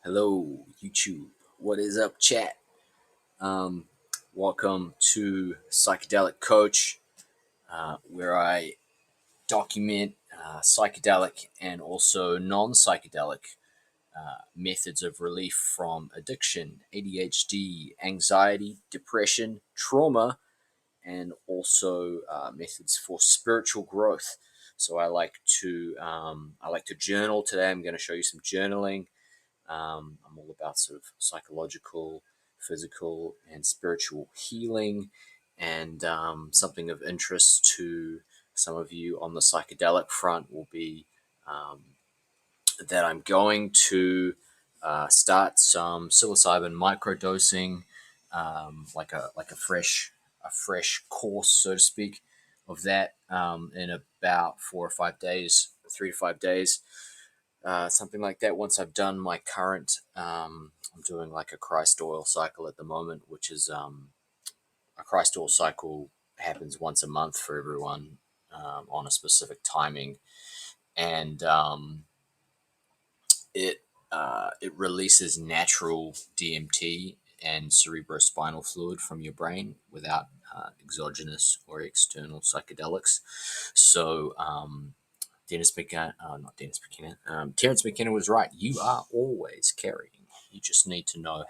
Hello, YouTube. What is up, chat? Um, Welcome to Psychedelic Coach, where I document psychedelic and also non psychedelic methods of relief from addiction, ADHD, anxiety, depression, trauma, and also methods for spiritual growth. So I like to journal today. I'm going to show you some journaling. I'm all about sort of psychological, physical, and spiritual healing, and something of interest to some of you on the psychedelic front will be um, that I'm going to start some psilocybin microdosing, like a fresh course, so to speak, of that in about 4 or 5 days, 3 to 5 days, something like that. Once I've done my current, I'm doing like a Christ oil cycle at the moment, which is a Christ oil cycle happens once a month for everyone on a specific timing, and it releases natural DMT and cerebrospinal fluid from your brain without exogenous or external psychedelics. So Terence McKenna was right. You are always carrying. You just need to know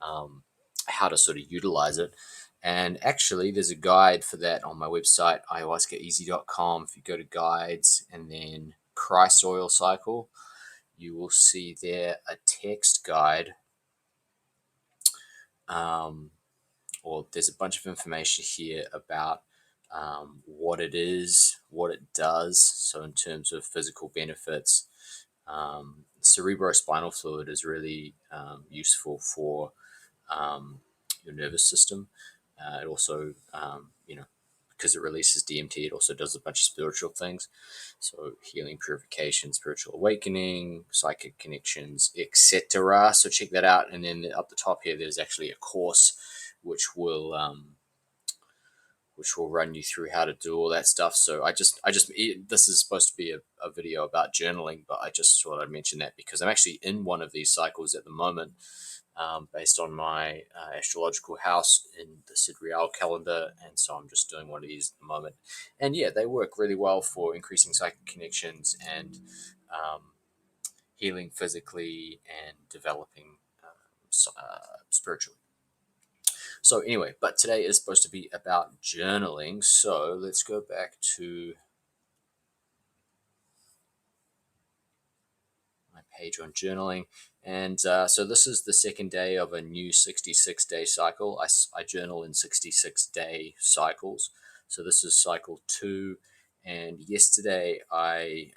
um, how to sort of utilize it. And actually, there's a guide for that on my website, ayahuascaeasy.com. If you go to guides and then Christ oil cycle, you will see there a text guide, um, or there's a bunch of information here about what it is, what it does. So, in terms of physical benefits, cerebrospinal fluid is really useful for your nervous system. It also, because it releases DMT, it also does a bunch of spiritual things. So healing, purification, spiritual awakening, psychic connections, etc. So check that out. And then up the top here, there's actually a course which will run you through how to do all that stuff. So this is supposed to be a video about journaling, but I just thought I'd mention that because I'm actually in one of these cycles at the moment, based on my astrological house in the Sidereal calendar. And so I'm just doing one of these at the moment. And yeah, they work really well for increasing psychic connections and healing physically and developing spiritually. So anyway, but today is supposed to be about journaling. So let's go back to my page on journaling. And so this is the second day of a new 66-day cycle. I journal in 66-day cycles. So this is cycle 2. And yesterday I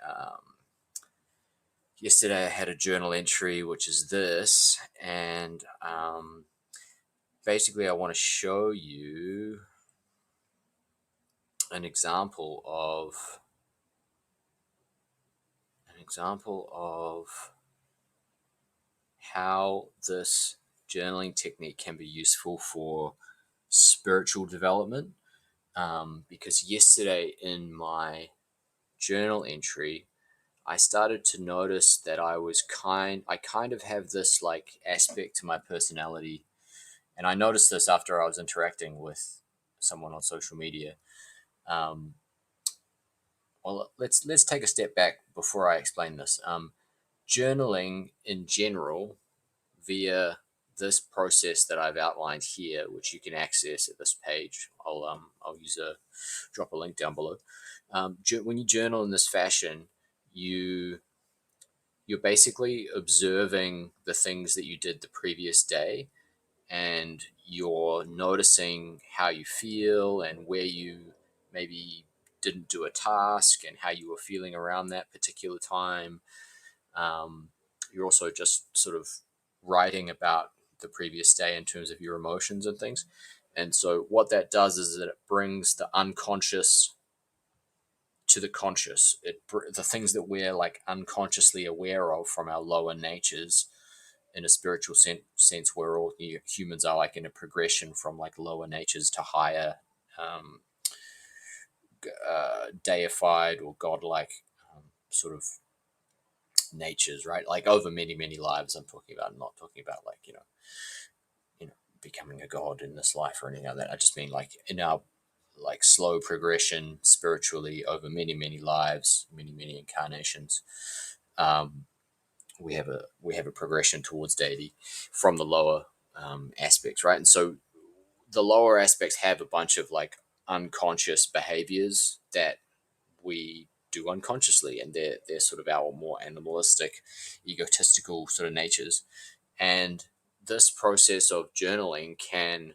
had a journal entry, which is this. And basically I want to show you an example of how this journaling technique can be useful for spiritual development. Because yesterday in my journal entry, I started to notice that I kind of have this like aspect to my personality, and I noticed this after I was interacting with someone on social media. Um, well, let's take a step back before I explain this. Journaling in general, via this process that I've outlined here, which you can access at this page. I'll drop a link down below. When you journal in this fashion, you you're basically observing the things that you did the previous day, and you're noticing how you feel and where you maybe didn't do a task and how you were feeling around that particular time. You're also just sort of writing about the previous day in terms of your emotions and things. And so what that does is that it brings the unconscious to the conscious. The things that we're like unconsciously aware of from our lower natures, in a spiritual sense, where all humans are like in a progression from like lower natures to higher, um, deified or godlike sort of natures, right? Like over many, many lives. I'm talking about. I'm not talking about like becoming a god in this life or anything like that. I just mean like in our like slow progression spiritually over many, many lives, many, many incarnations. Um, we have a progression towards deity from the lower aspects, right? And so the lower aspects have a bunch of like unconscious behaviors that we do unconsciously, and they're sort of our more animalistic, egotistical sort of natures. And this process of journaling can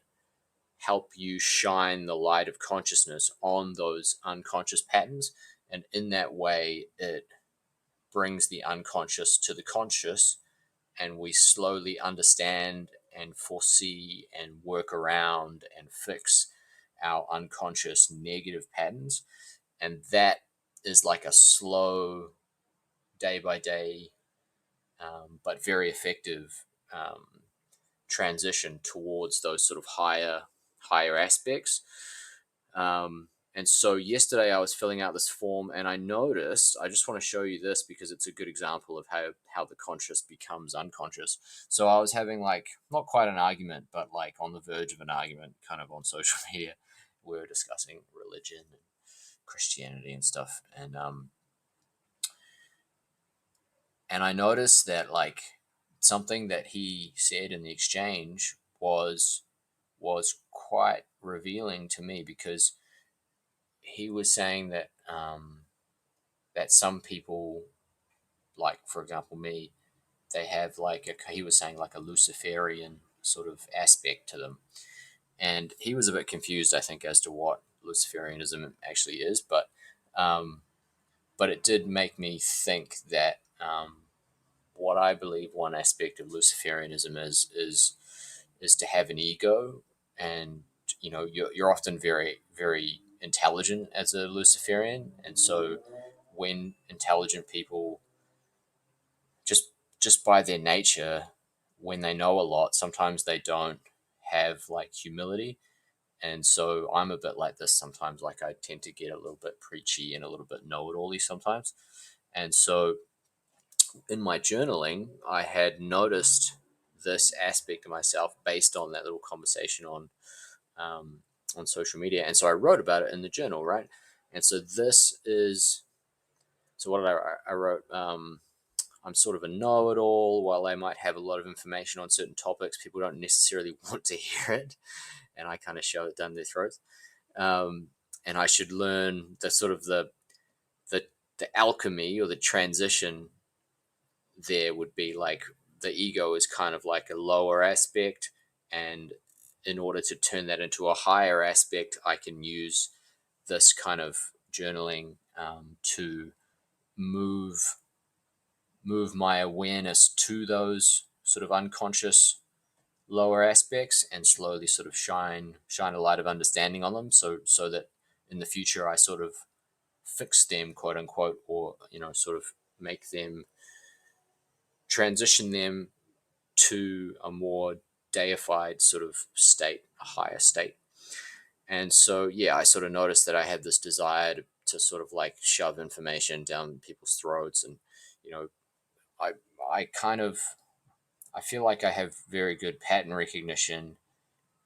help you shine the light of consciousness on those unconscious patterns, and in that way it brings the unconscious to the conscious, and we slowly understand and foresee and work around and fix our unconscious negative patterns. And that is like a slow, day by day, but very effective transition towards those sort of higher aspects. And so yesterday I was filling out this form, and I noticed, I just want to show you this because it's a good example of how the conscious becomes unconscious. So I was having like not quite an argument, but like on the verge of an argument, kind of on social media. We were discussing religion and Christianity and stuff, and I noticed that like something that he said in the exchange was quite revealing to me, because he was saying that some people, like for example me, they have like he was saying like a Luciferian sort of aspect to them, and he was a bit confused, I think, as to what Luciferianism actually is, um, but it did make me think that what I believe one aspect of Luciferianism is to have an ego, and you're often very, very intelligent as a Luciferian, and so when intelligent people, just just by their nature, when they know a lot, sometimes they don't have like humility. And so I'm a bit like this sometimes. Like I tend to get a little bit preachy and a little bit know-it-all-y sometimes. And so in my journaling, I had noticed this aspect of myself based on that little conversation um, on social media, and so I wrote about it in the journal, right? And so this is so what did I wrote? I'm sort of a know-it-all. While I might have a lot of information on certain topics, people don't necessarily want to hear it, and I kind of shove it down their throats. Um, and I should learn the sort of the the alchemy or the transition. There would be like the ego is kind of like a lower aspect, and in order to turn that into a higher aspect, I can use this kind of journaling to move move my awareness to those sort of unconscious lower aspects, and slowly sort of shine a light of understanding on them, so that in the future I sort of fix them, quote unquote, or sort of make them, transition them to a more deified sort of state, a higher state. And so, yeah, I sort of noticed that I had this desire to sort of like shove information down people's throats. And, you know, I, I kind of, I feel like I have very good pattern recognition,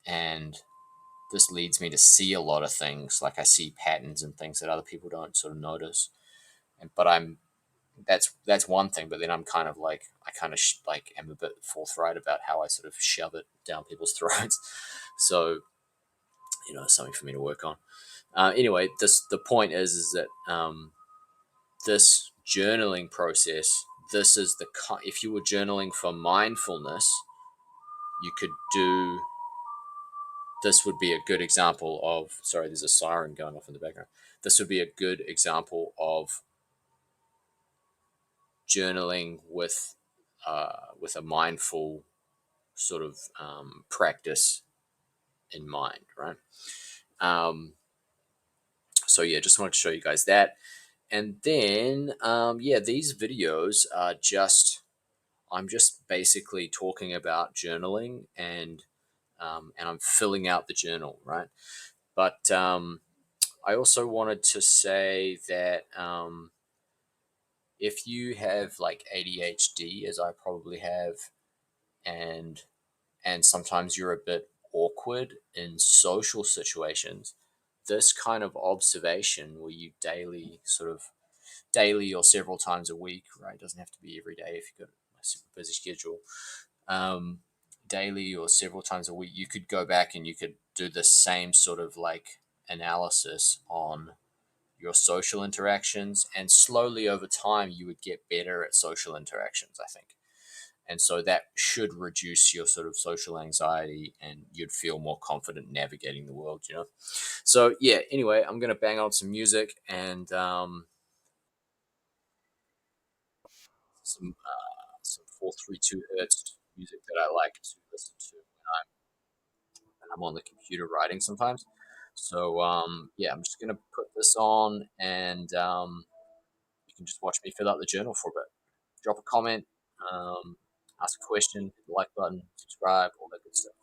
and this leads me to see a lot of things. Like I see patterns and things that other people don't sort of notice. But that's one thing. But then I'm kind of like, I kind of like am a bit forthright about how I sort of shove it down people's throats. So something for me to work on. Anyway, the point is that this journaling process. This is if you were journaling for mindfulness, you could do. This would be a good example of. Sorry, there's a siren going off in the background. This would be a good example of journaling with a mindful sort of practice in mind, right? Um, so yeah, just wanted to show you guys that. And then yeah, these videos are just, I'm just basically talking about journaling, and I'm filling out the journal, right? But I also wanted to say that if you have like ADHD, as I probably have, and sometimes you're a bit awkward in social situations, this kind of observation where you daily or several times a week, right? It doesn't have to be every day if you've got a super busy schedule. Um, Daily or several times a week, you could go back and you could do the same sort of like analysis on your social interactions, and slowly over time you would get better at social interactions, I think. And so that should reduce your sort of social anxiety and you'd feel more confident navigating the world. So yeah, anyway, I'm going to bang on some music and some 432 hertz music that I like to listen to when I'm on the computer writing sometimes. So yeah, I'm just gonna put this on, and you can just watch me fill out the journal for a bit. Drop a comment, um, ask a question, hit the like button, subscribe, all that good stuff.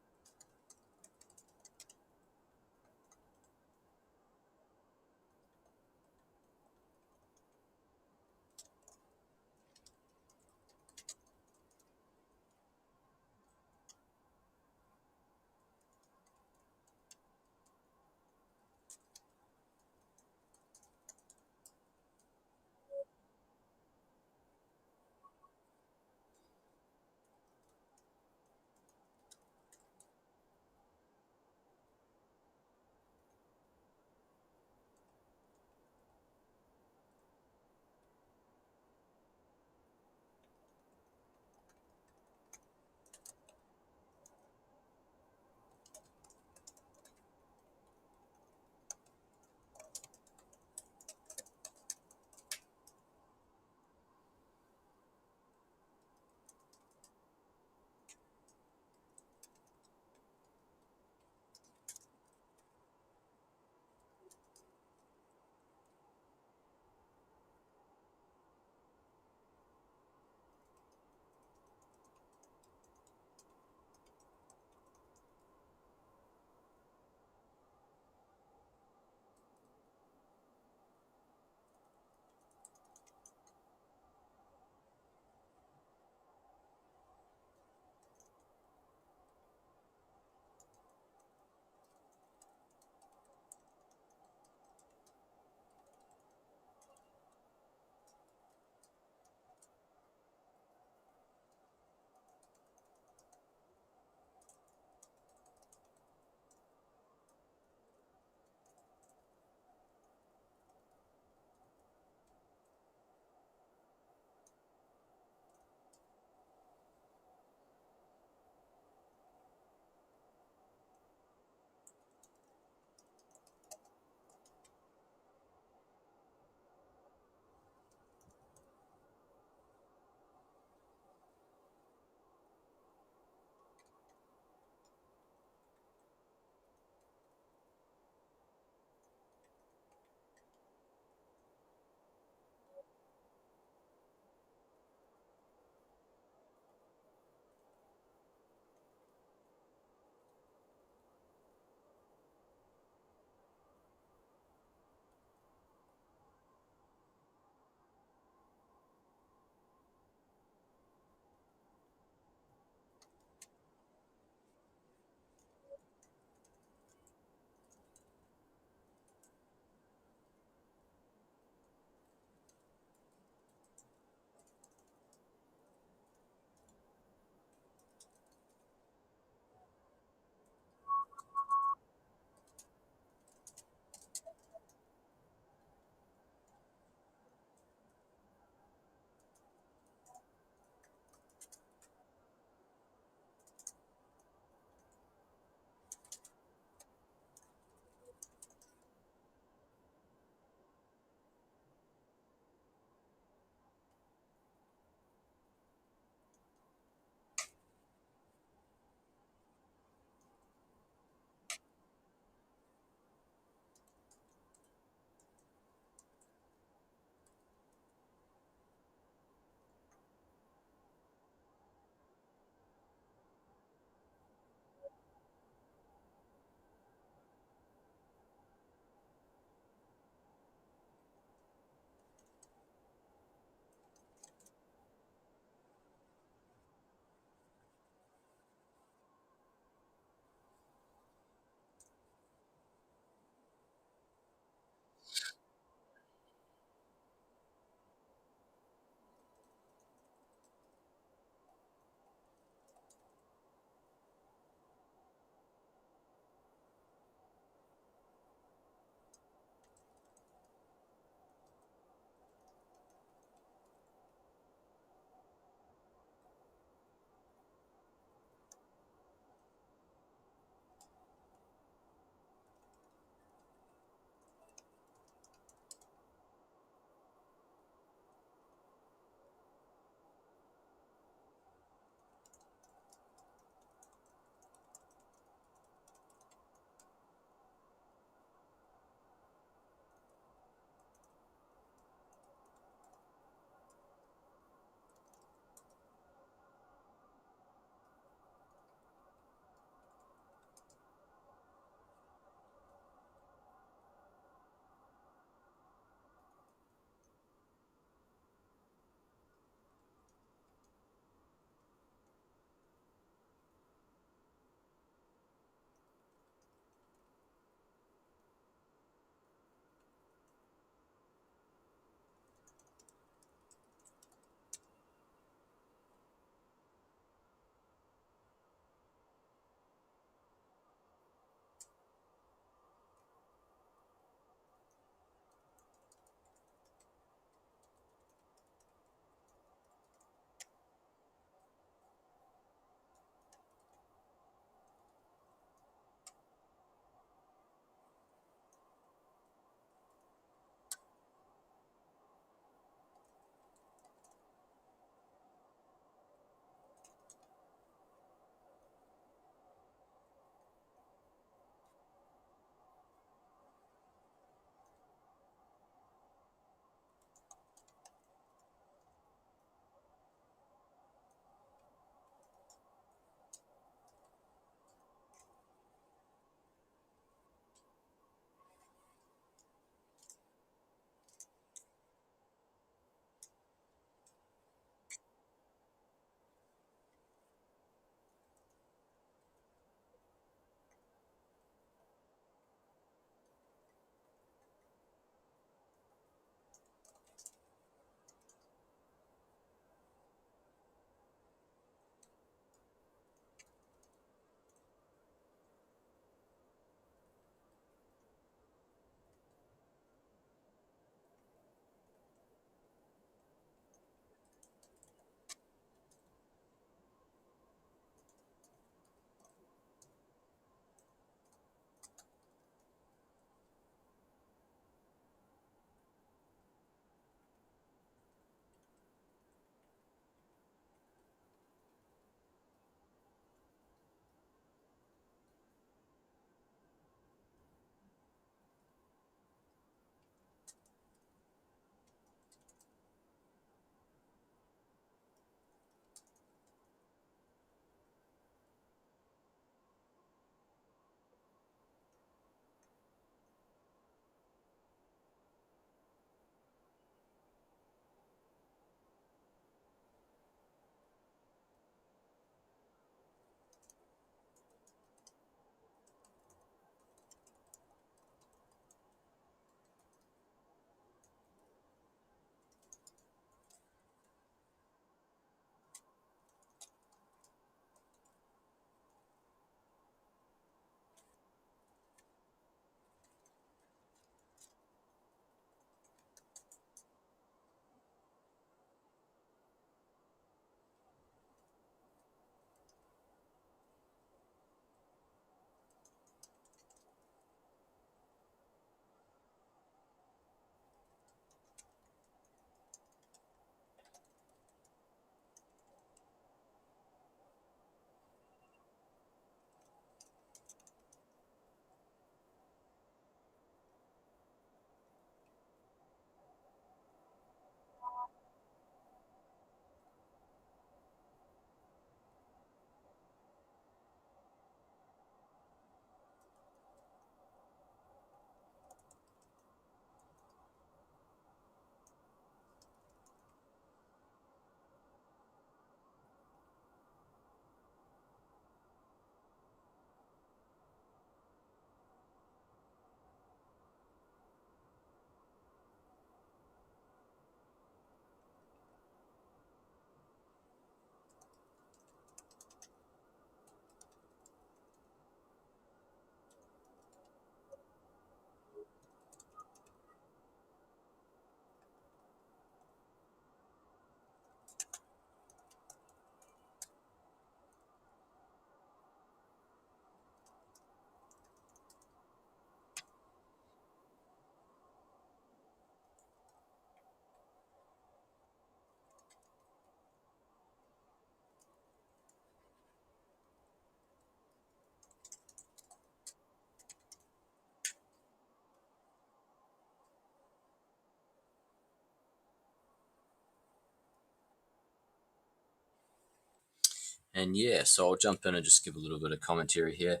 And yeah, so I'll jump in and just give a little bit of commentary here.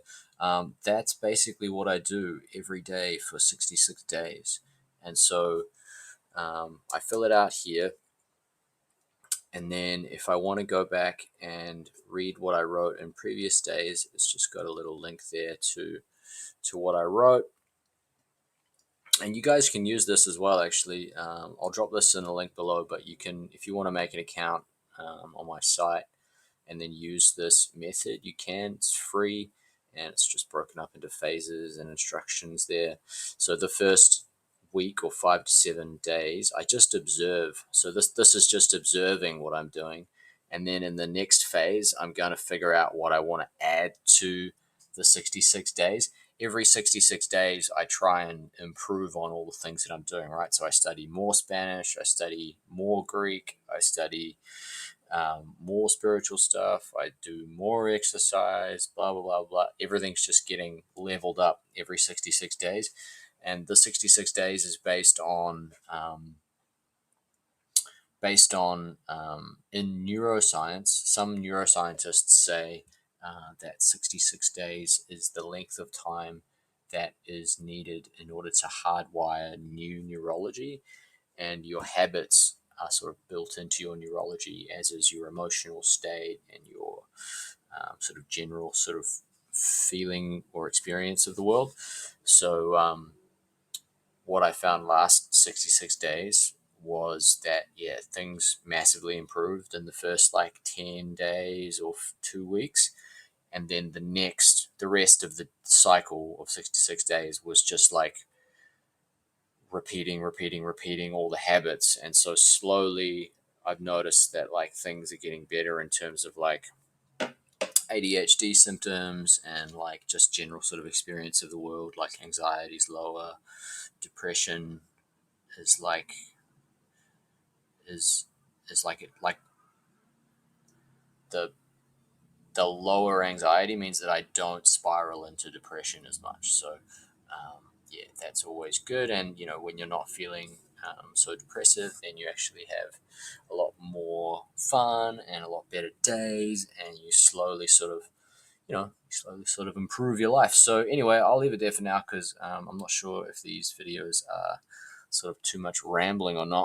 That's basically what I do every day for 66 days. And so I fill it out here. And then if I want to go back and read what I wrote in previous days, it's just got a little link there to what I wrote. And you guys can use this as well, actually. I'll drop this in a link below, but you can, if you want to make an account on my site and then use this method, you can. It's free, and it's just broken up into phases and instructions there. So the first week or 5 to 7 days, I just observe. So this is just observing what I'm doing. And then in the next phase, I'm going to figure out what I want to add to the 66 days. Every 66 days, I try and improve on all the things that I'm doing, right? So I study more Spanish, I study more Greek, I study more spiritual stuff, I do more exercise, blah, blah, blah, blah. Everything's just getting leveled up every 66 days. And the 66 days is based on in neuroscience. Some neuroscientists say that 66 days is the length of time that is needed in order to hardwire new neurology, and your habits are sort of built into your neurology, as is your emotional state and your sort of general sort of feeling or experience of the world. So what I found last 66 days was that, yeah, things massively improved in the first like 10 days or 2 weeks. And then the rest of the cycle of 66 days was just like repeating all the habits. And so slowly I've noticed that like things are getting better in terms of like ADHD symptoms and like just general sort of experience of the world, like anxiety's lower, depression is like is is like it like the the lower anxiety means that I don't spiral into depression as much. So yeah, that's always good. And when you're not feeling so depressive, then you actually have a lot more fun and a lot better days, and you slowly sort of improve your life. So anyway, I'll leave it there for now because I'm not sure if these videos are sort of too much rambling or not.